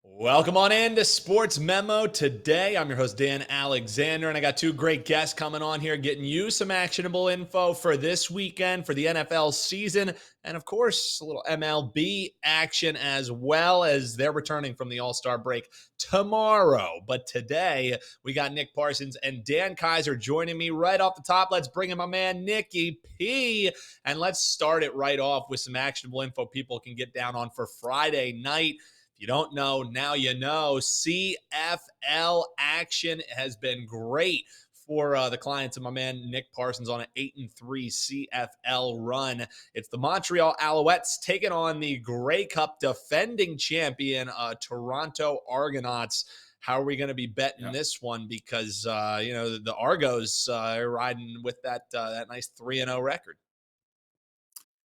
Welcome on in to Sports Memo Today. I'm your host, Dan Alexander, and I got two great guests coming on here getting you some actionable info for this weekend, for the NFL season, and of course, a little MLB action as well as they're returning from the All-Star break tomorrow. But today, we got Nick Parsons and Dan Kaiser joining me right off the top. Let's bring in my man, Nicky P, and let's start it right off with some actionable info people can get down on for Friday night. You don't know, now you know. CFL action has been great for the clients of my man Nick Parsons on an 8-3 CFL run. It's the Montreal Alouettes taking on the Grey Cup defending champion Toronto Argonauts. How are we going to be betting this one? Because the Argos are riding with that nice 3-0 record.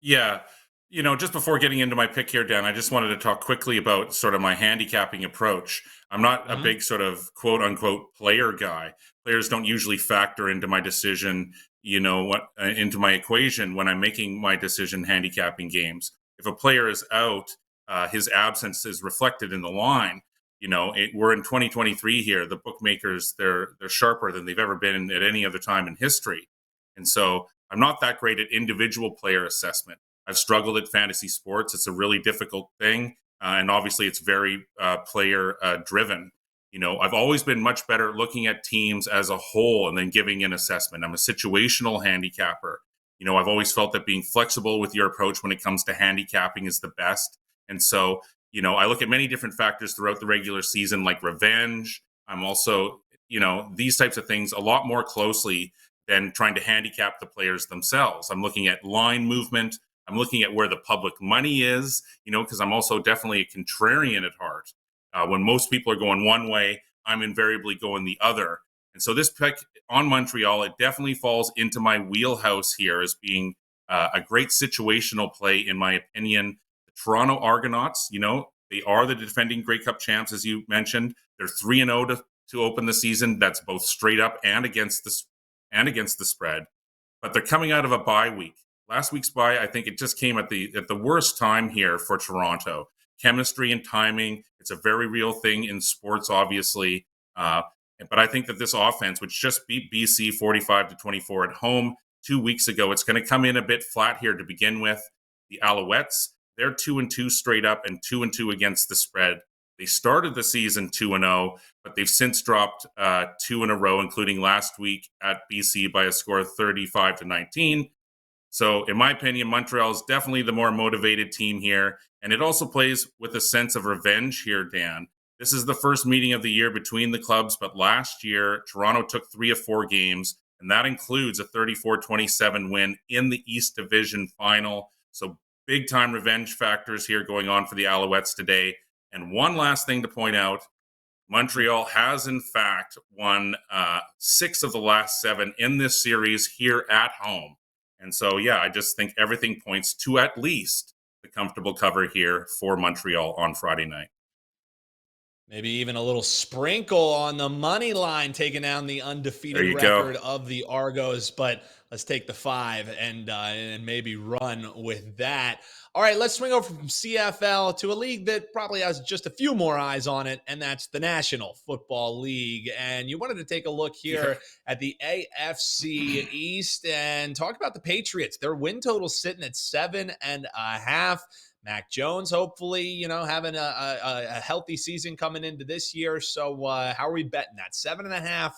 Yeah. Just before getting into my pick here, Dan, I just wanted to talk quickly about sort of my handicapping approach. I'm not a big sort of quote unquote player guy. Players don't usually factor into my decision, into my equation when I'm making my decision handicapping games. If a player is out, his absence is reflected in the line. We're in 2023 here. The bookmakers, they're sharper than they've ever been at any other time in history. And so I'm not that great at individual player assessment. I've struggled at fantasy sports. It's a really difficult thing. And obviously, it's very player driven. I've always been much better looking at teams as a whole and then giving an assessment. I'm a situational handicapper. I've always felt that being flexible with your approach when it comes to handicapping is the best. And so, I look at many different factors throughout the regular season, like revenge. I'm also, these types of things a lot more closely than trying to handicap the players themselves. I'm looking at line movement. I'm looking at where the public money is, because I'm also definitely a contrarian at heart. When most people are going one way, I'm invariably going the other. And so this pick on Montreal, it definitely falls into my wheelhouse here as being a great situational play, in my opinion. The Toronto Argonauts, they are the defending Grey Cup champs, as you mentioned. They're 3-0 to open the season. That's both straight up and against the spread. But they're coming out of a bye week. Last week's bye, I think it just came at the worst time here for Toronto. Chemistry and timing, it's a very real thing in sports, obviously. But I think that this offense, which just beat BC 45-24 at home 2 weeks ago, it's going to come in a bit flat here to begin with. The Alouettes, they're 2-2 straight up and 2-2 against the spread. They started the season 2-0, but they've since dropped two in a row, including last week at BC by a score of 35-19. So, in my opinion, Montreal is definitely the more motivated team here. And it also plays with a sense of revenge here, Dan. This is the first meeting of the year between the clubs, but last year, Toronto took 3 of 4 games, and that includes a 34-27 win in the East Division final. So, big-time revenge factors here going on for the Alouettes today. And one last thing to point out, Montreal has, in fact, won 6 of the last 7 in this series here at home. And so, I just think everything points to at least the comfortable cover here for Montreal on Friday night. Maybe even a little sprinkle on the money line, taking down the undefeated record of the Argos. But let's take the 5 and maybe run with that. All right, let's swing over from CFL to a league that probably has just a few more eyes on it, and that's the National Football League. And you wanted to take a look here at the AFC East and talk about the Patriots. Their win total sitting at 7.5. Mac Jones, hopefully, having a healthy season coming into this year. So how are we betting that? 7.5.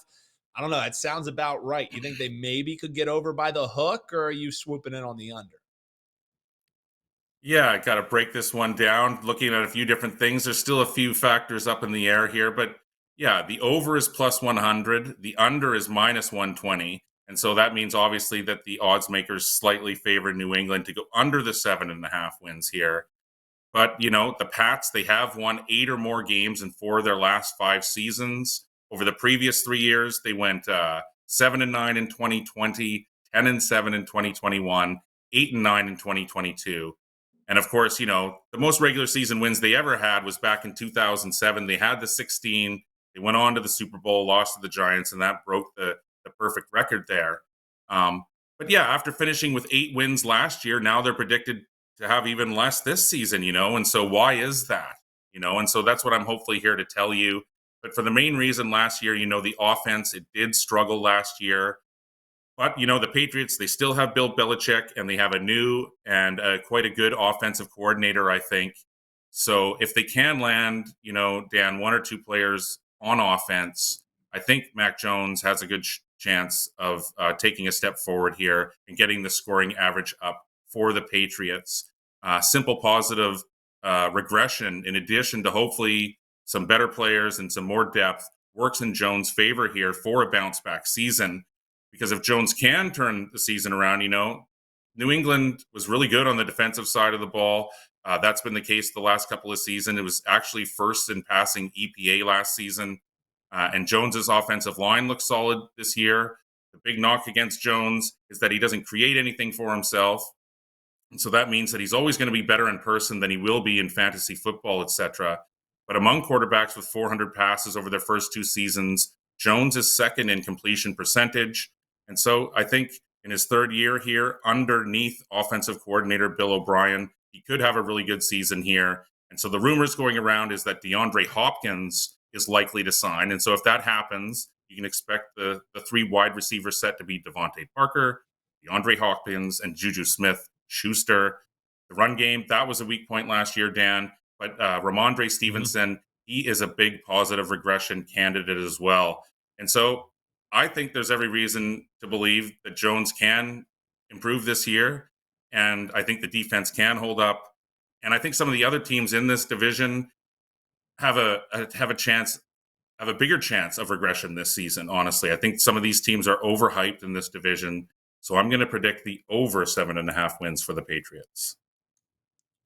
I don't know. That sounds about right. You think they maybe could get over by the hook, or are you swooping in on the under? Yeah, I got to break this one down. Looking at a few different things, there's still a few factors up in the air here, but the over is plus 100, the under is minus 120. And so that means obviously that the odds makers slightly favor New England to go under the 7.5 wins here. But, the Pats, they have won 8 or more games in 4 of their last 5 seasons. Over the previous 3 years, they went 7-9 in 2020, 10-7 in 2021, 8-9 in 2022. And of course, the most regular season wins they ever had was back in 2007. They had the 16. They went on to the Super Bowl, lost to the Giants, and that broke the perfect record there. But after finishing with 8 wins last year, now they're predicted to have even less this season, and so why is that? and so that's what I'm hopefully here to tell you. But for the main reason last year, the offense, it did struggle last year. But, the Patriots, they still have Bill Belichick, and they have a new and quite a good offensive coordinator, I think. So if they can land, Dan, one or two players on offense, I think Mac Jones has a good chance of taking a step forward here and getting the scoring average up for the Patriots. Simple positive regression, in addition to hopefully some better players and some more depth, works in Jones' favor here for a bounce back season. Because if Jones can turn the season around, New England was really good on the defensive side of the ball. That's been the case the last couple of seasons. It was actually first in passing EPA last season. And Jones's offensive line looks solid this year. The big knock against Jones is that he doesn't create anything for himself. And so that means that he's always going to be better in person than he will be in fantasy football, etc. But among quarterbacks with 400 passes over their first two seasons, Jones is second in completion percentage. And so I think in his third year here, underneath offensive coordinator Bill O'Brien, he could have a really good season here. And so the rumors going around is that DeAndre Hopkins is likely to sign. And so if that happens, you can expect the three wide receiver set to be Devontae Parker, DeAndre Hopkins, and Juju Smith-Schuster. The run game, that was a weak point last year, Dan. But Ramondre Stevenson, he is a big positive regression candidate as well. And so I think there's every reason to believe that Jones can improve this year. And I think the defense can hold up. And I think some of the other teams in this division have a bigger chance of regression this season, honestly. I think some of these teams are overhyped in this division. So I'm going to predict the over 7.5 wins for the Patriots.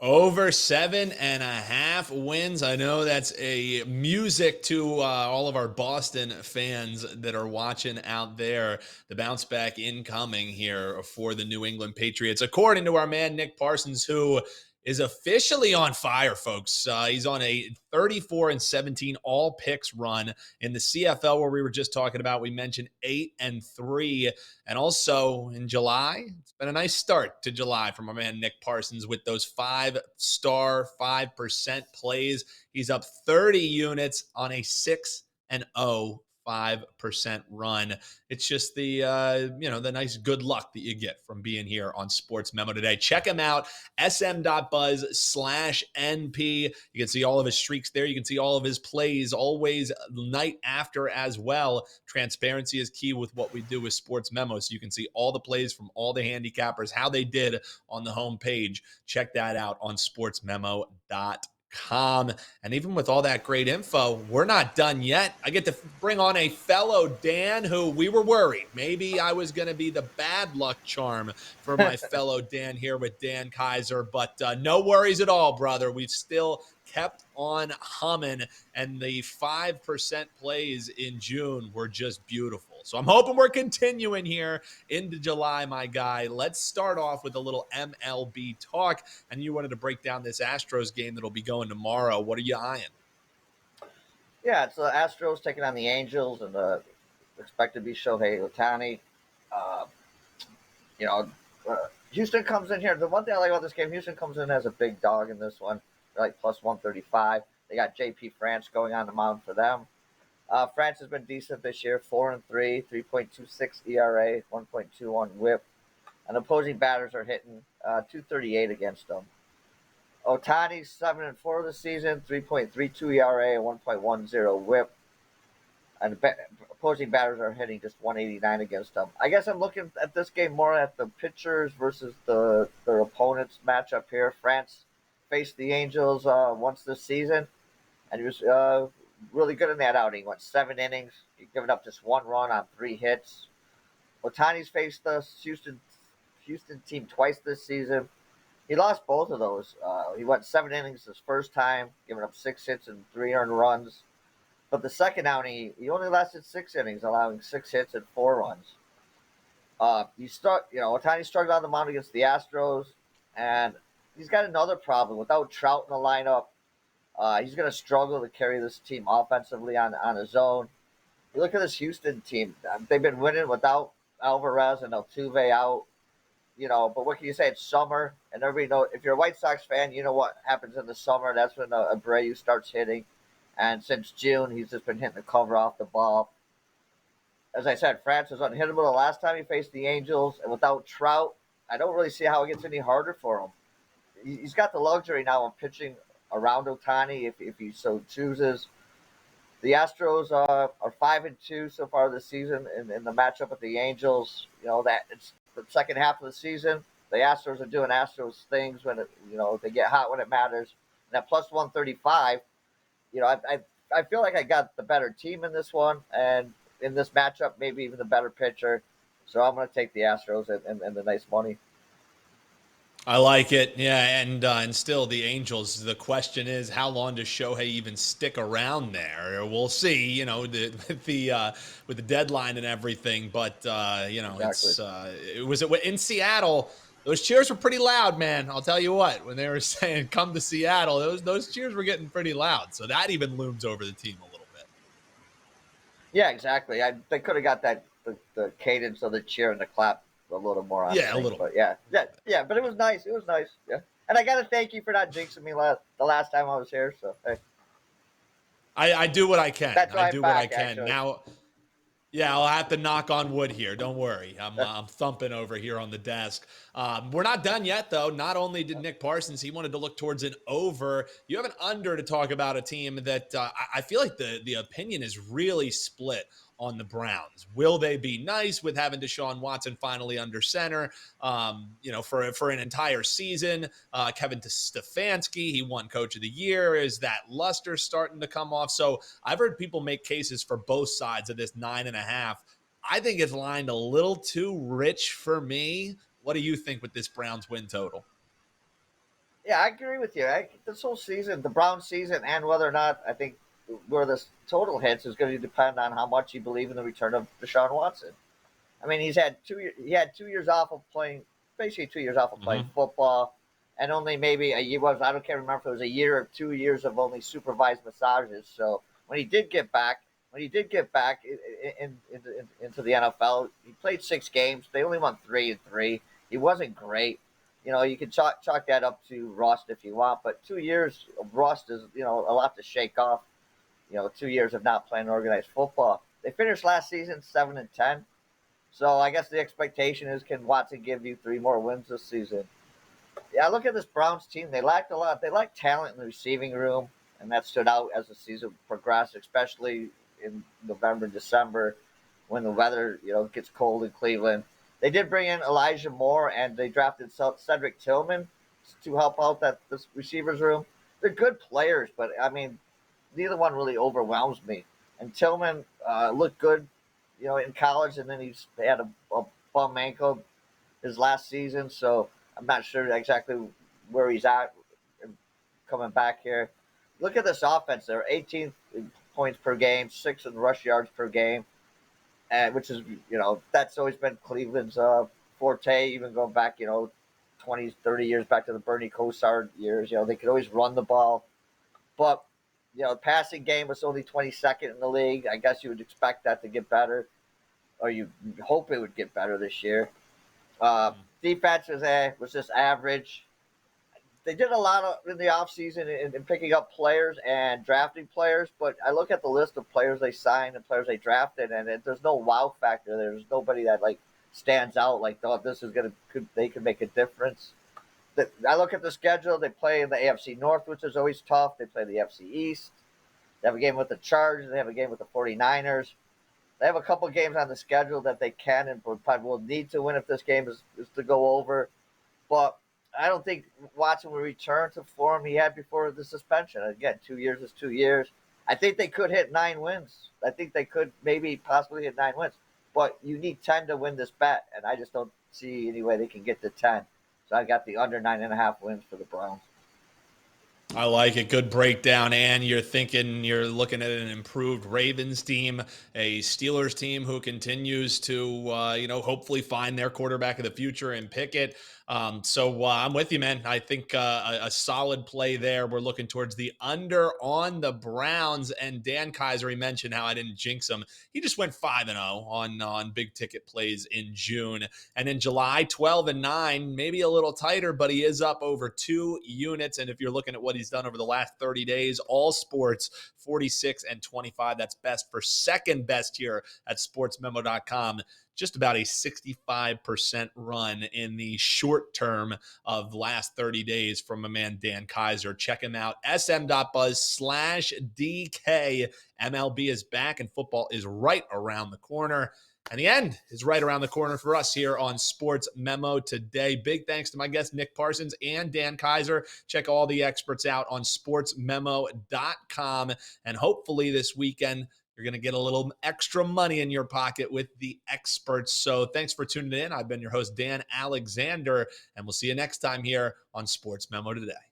Over 7.5 wins. I know that's a music to all of our Boston fans that are watching out there. The bounce back incoming here for the New England Patriots, according to our man Nick Parsons, who is officially on fire, folks. He's on a 34-17 all picks run in the CFL, where we were just talking about. We mentioned 8-3, and also in July, it's been a nice start to July from our man Nick Parsons with those 5-star 5% plays. He's up 30 units on a 6-0 5% run. It's just the the nice good luck that you get from being here on Sports Memo Today. Check him out, sm.buzz/NP. You can see all of his streaks there. You can see all of his plays always night after as well. Transparency is key with what we do with Sports Memo, so you can see all the plays from all the handicappers, how they did on the homepage. Check that out on sportsmemo.com. And even with all that great info, we're not done yet. I get to bring on a fellow Dan who we were worried maybe I was going to be the bad luck charm for my fellow Dan here with Dan Kaiser, but no worries at all, brother. We've still kept on humming, and the 5% plays in June were just beautiful. So I'm hoping we're continuing here into July, my guy. Let's start off with a little MLB talk. And you wanted to break down this Astros game that'll be going tomorrow. What are you eyeing? Yeah, it's the Astros taking on the Angels, and expected to be Shohei Ohtani. Houston comes in here. The one thing I like about this game, Houston comes in as a big dog in this one. They're like plus 135. They got JP France going on the mound for them. France has been decent this year, 4-3, 3.26 ERA, 1.21 WHIP. And opposing batters are hitting 238 against them. Ohtani's 7-4 this season, 3.32 ERA, 1.10 WHIP. And opposing batters are hitting just 189 against them. I guess I'm looking at this game more at the pitchers versus their opponents matchup here. France faced the Angels once this season, and he was really good in that outing. He went 7 innings, he given up just 1 run on 3 hits. Ohtani's faced the Houston team twice this season. He lost both of those. He went 7 innings his first time, giving up 6 hits and 3 earned runs. But the second outing, he only lasted 6 innings, allowing 6 hits and 4 runs. Ohtani struggled on the mound against the Astros, and he's got another problem. Without Trout in the lineup, he's going to struggle to carry this team offensively on his own. You look at this Houston team; they've been winning without Alvarez and Altuve out. but what can you say? It's summer, and everybody knows if you're a White Sox fan, you know what happens in the summer. That's when Abreu starts hitting, and since June, he's just been hitting the cover off the ball. As I said, France was unhittable the last time he faced the Angels, and without Trout, I don't really see how it gets any harder for him. He's got the luxury now of pitching around Ohtani if he so chooses. The Astros are 5-2 so far this season in the matchup with the Angels. That it's the second half of the season. The Astros are doing Astros things when they get hot when it matters. And at plus 135, I feel like I got the better team in this one, and in this matchup, maybe even the better pitcher. So I'm going to take the Astros and the nice money. I like it, yeah, and still the Angels. The question is, how long does Shohei even stick around there? We'll see, with the deadline and everything. But Exactly. it was in Seattle. Those cheers were pretty loud, man. I'll tell you what. When they were saying "Come to Seattle," those cheers were getting pretty loud. So that even looms over the team a little bit. Yeah, exactly. They could have got the cadence of the cheer and the clap a little more on. Yeah, a little. But yeah. But it was nice. It was nice. Yeah. And I got to thank you for not jinxing me the last time I was here. So hey. I do what I can. That's why I do I'm what back, I can actually. now. Yeah, I'll have to knock on wood here. Don't worry. I'm thumping over here on the desk. We're not done yet, though. Not only did Nick Parsons, he wanted to look towards an over. You have an under to talk about a team that I feel like the opinion is really split on the Browns. Will they be nice with having Deshaun Watson finally under center, for an entire season? Kevin Stefanski, he won Coach of the Year. Is that luster starting to come off? So I've heard people make cases for both sides of this 9.5. I think it's lined a little too rich for me. What do you think with this Browns win total? Yeah, I agree with you. This whole season, the Browns season, and whether or not I think where this total hits is going to depend on how much you believe in the return of Deshaun Watson. I mean, he had 2 years off of playing, basically 2 years off of playing football, and only maybe a year I don't remember if it was a year or 2 years of only supervised massages. So when he did get back into the NFL, he played 6 games. They only won 3-3. He wasn't great. You can chalk that up to rust if you want, but 2 years of rust is a lot to shake off. 2 years of not playing organized football. They finished last season 7-10. So I guess the expectation is, can Watson give you 3 more wins this season? Yeah, look at this Browns team. They lacked a lot. They lacked talent in the receiving room, and that stood out as the season progressed, especially in November, December, when the weather, gets cold in Cleveland. They did bring in Elijah Moore, and they drafted Cedric Tillman to help out this receivers room. They're good players, but, I mean, neither one really overwhelms me. And Tillman looked good, in college, and then he had a bum ankle his last season, so I'm not sure exactly where he's at coming back here. Look at this offense. They're 18 points per game, 6 in rush yards per game, and which is, that's always been Cleveland's forte, even going back, 20, 30 years back to the Bernie Kosar years. They could always run the ball, but the passing game was only 22nd in the league. I guess you would expect that to get better, or you hope it would get better this year. Defense was just average. They did a lot in the offseason in picking up players and drafting players, but I look at the list of players they signed and players they drafted, and there's no wow factor. There's nobody that stands out this is they could make a difference. I look at the schedule. They play in the AFC North, which is always tough. They play the AFC East. They have a game with the Chargers. They have a game with the 49ers. They have a couple of games on the schedule that they can and probably will need to win if this game is to go over. But I don't think Watson will return to form he had before the suspension. Again, 2 years is 2 years. I think they could hit 9 wins. I think they could maybe possibly hit 9 wins. But you need 10 to win this bet, and I just don't see any way they can get to 10. So I got the under 9.5 wins for the Browns. I like it. Good breakdown. And you're looking at an improved Ravens team, a Steelers team who continues to, hopefully find their quarterback of the future and pick it. So I'm with you, man. I think a solid play there. We're looking towards the under on the Browns. And Dan Kaiser, he mentioned how I didn't jinx him. He just went 5-0 on big ticket plays in June. And in July, 12-9, maybe a little tighter, but he is up over 2 units. And if you're looking at what he's done over the last 30 days, all sports 46-25. That's best for second best here at sportsmemo.com. Just about a 65% run in the short term of the last 30 days from a man, Dan Kaiser. Check him out, sm.buzz/DK. MLB is back and football is right around the corner. And the end is right around the corner for us here on Sports Memo Today. Big thanks to my guests, Nick Parsons and Dan Kaiser. Check all the experts out on sportsmemo.com. And hopefully this weekend, you're going to get a little extra money in your pocket with the experts. So thanks for tuning in. I've been your host, Dan Alexander, and we'll see you next time here on Sports Memo Today.